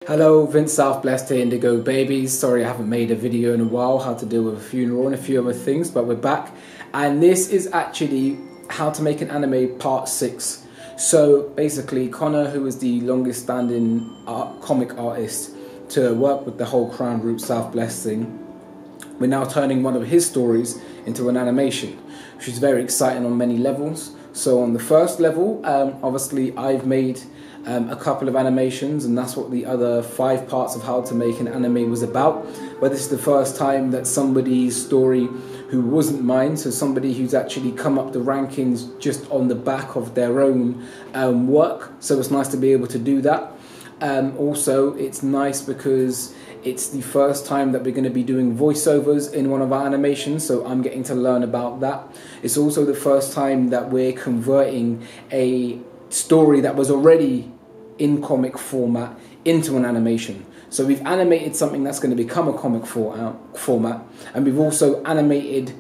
Hello, Vince Southblessed here, Indigo Babies. Sorry I haven't made a video in a while, how to deal with a funeral and a few other things, but we're back. And this is actually how to make an anime part 6. So basically, Connor, who is the longest standing comic artist to work with the whole CrownRoot Southblessed thing, we're now turning one of his stories into an animation, which is very exciting on many levels. So on the first level, obviously I've made a couple of animations, and that's what the other 5 parts of how to make an anime was about. But this is the first time that somebody's story who wasn't mine, so somebody who's actually come up the rankings just on the back of their own work. So it's nice to be able to do that. Also, it's nice because it's the first time that we're going to be doing voiceovers in one of our animations, so I'm getting to learn about that. It's also the first time that we're converting a story that was already in comic format into an animation. So we've animated something that's going to become a comic format, and we've also animated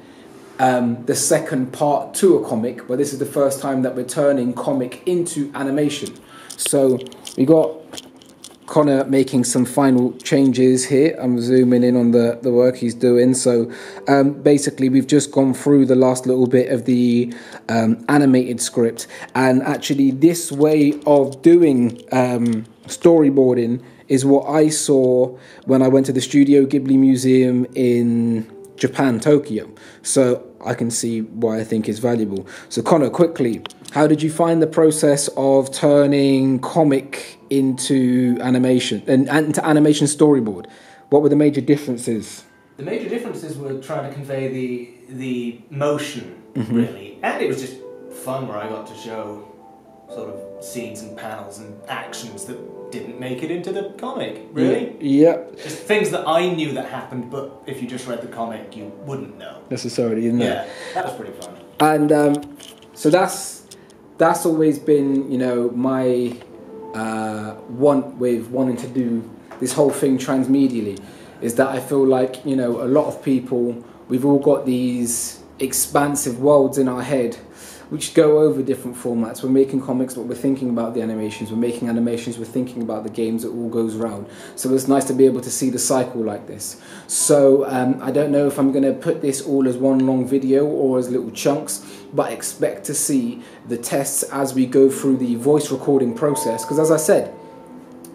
the second part to a comic, but this is the first time that we're turning comic into animation. So we got Connor making some final changes here. I'm zooming in on the work he's doing. So basically we've just gone through the last little bit of the animated script, and actually this way of doing storyboarding is what I saw when I went to the Studio Ghibli Museum in Japan, Tokyo. So I can see why I think it's valuable. So Connor, quickly, how did you find the process of turning comic into animation and into animation storyboard? What were the major differences? The major differences were trying to convey the motion, really, and it was just fun where I got to show sort of scenes and panels and actions that didn't make it into the comic, really. Yeah. Just things that I knew that happened, but if you just read the comic, you wouldn't know. Necessarily, isn't it? Yeah, that was pretty fun. And so that's always been, you know, my want with wanting to do this whole thing transmedially, is that I feel like, you know, a lot of people, we've all got these expansive worlds in our head which go over different formats. We're making comics, but we're thinking about the animations. We're making animations, we're thinking about the games. It all goes around. So it's nice to be able to see the cycle like this. So I don't know if I'm going to put this all as one long video or as little chunks, but expect to see the tests as we go through the voice recording process. Because as I said,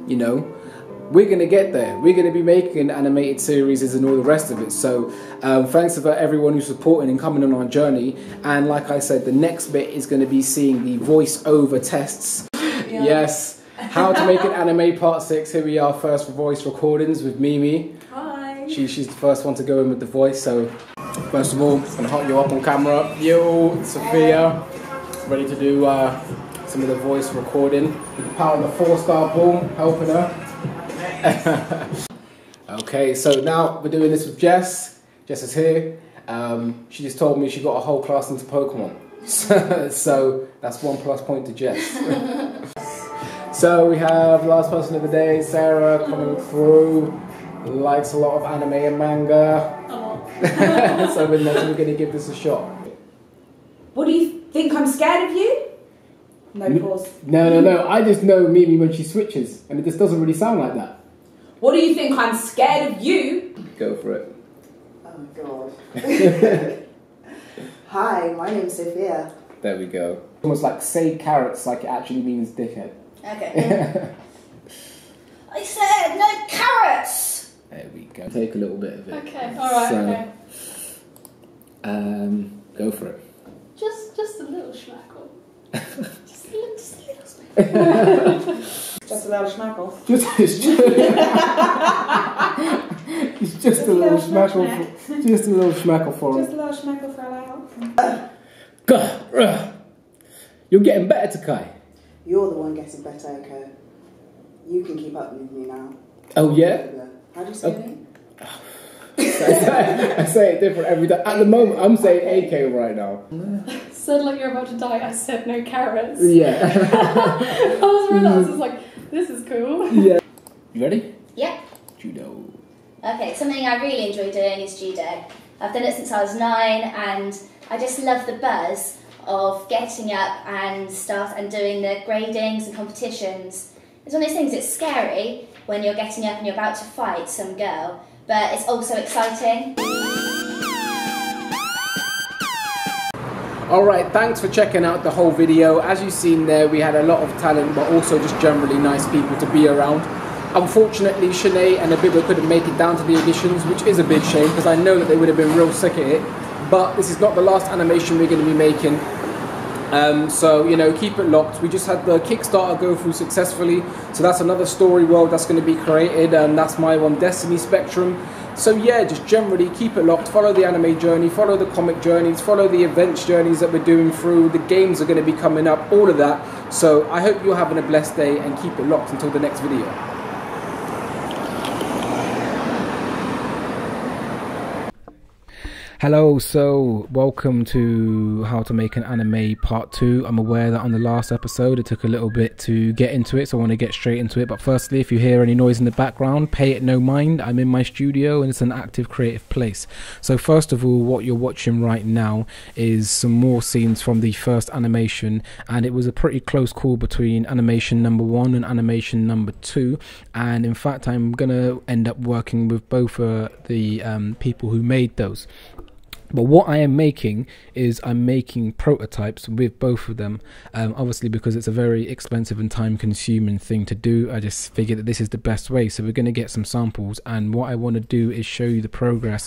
you know, we're going to get there. We're going to be making animated series and all the rest of it. So thanks for everyone who's supporting and coming on our journey. And like I said, the next bit is going to be seeing the voice-over tests. Yeah. Yes. How to make an anime part 6. Here we are first for voice recordings with Mimi. Hi. She's the first one to go in with the voice. So first of all, I'm going to hot you up on camera. Yo, Sophia, ready to do some of the voice recording. Power the 4-star boom, helping her. Okay, so now we're doing this with Jess. Jess is here. She just told me she got a whole class into Pokemon. So that's 1 plus point to Jess. So we have the last person of the day, Sarah, coming through. Likes a lot of anime and manga. Oh. So we're going to give this a shot. What do you think? I'm scared of you? No pause. No. I just know Mimi when she switches, and it just doesn't really sound like that. What do you think? I'm scared of you? Go for it. Oh God. Hi, my name's Sophia. There we go. Almost like say carrots like it actually means dickhead. Okay. I said no carrots! There we go. Take a little bit of it. Okay, alright, so, okay. Go for it. Just a little schmackle. just a little Just a little schmackle. It's just a little schmackle. Just a little schmackle for him. Just a little schmackle for a while. You're getting better, Takai. You're the one getting better, Oko. You can keep up with me now. Oh yeah? How do you say your name? I say it different every day. At the moment, I'm saying AK right now. Said like you're about to die, I said no carrots. Yeah. I was realised, I was like, this is cool. Yeah. You ready? Yep. Judo. Okay, something I really enjoy doing is judo. I've done it since I was 9, and I just love the buzz of getting up and doing the gradings and competitions. It's one of those things, it's scary, when you're getting up and you're about to fight some girl, but it's also exciting. Alright, thanks for checking out the whole video. As you've seen there, we had a lot of talent, but also just generally nice people to be around. Unfortunately, Shanae and Abibba couldn't make it down to the auditions, which is a big shame because I know that they would have been real sick at it. But this is not the last animation we're going to be making. So, you know, keep it locked. We just had the Kickstarter go through successfully. So that's another StoryWorld that's going to be created, and that's my one, Destiny Spectrum. So yeah, just generally keep it locked. Follow the anime journey, follow the comic journeys, follow the events journeys that we're doing through. The games are going to be coming up, all of that. So I hope you're having a blessed day, and keep it locked until the next video. Hello, so welcome to How to Make an Anime Part 2. I'm aware that on the last episode it took a little bit to get into it, so I want to get straight into it. But firstly, if you hear any noise in the background, pay it no mind. I'm in my studio and it's an active creative place. So first of all, what you're watching right now is some more scenes from the first animation, and it was a pretty close call between animation number 1 and animation number 2. And in fact, I'm going to end up working with both the people who made those. But what I am making is I'm making prototypes with both of them, obviously because it's a very expensive and time consuming thing to do. I just figured that this is the best way. So we're going to get some samples, and what I want to do is show you the progress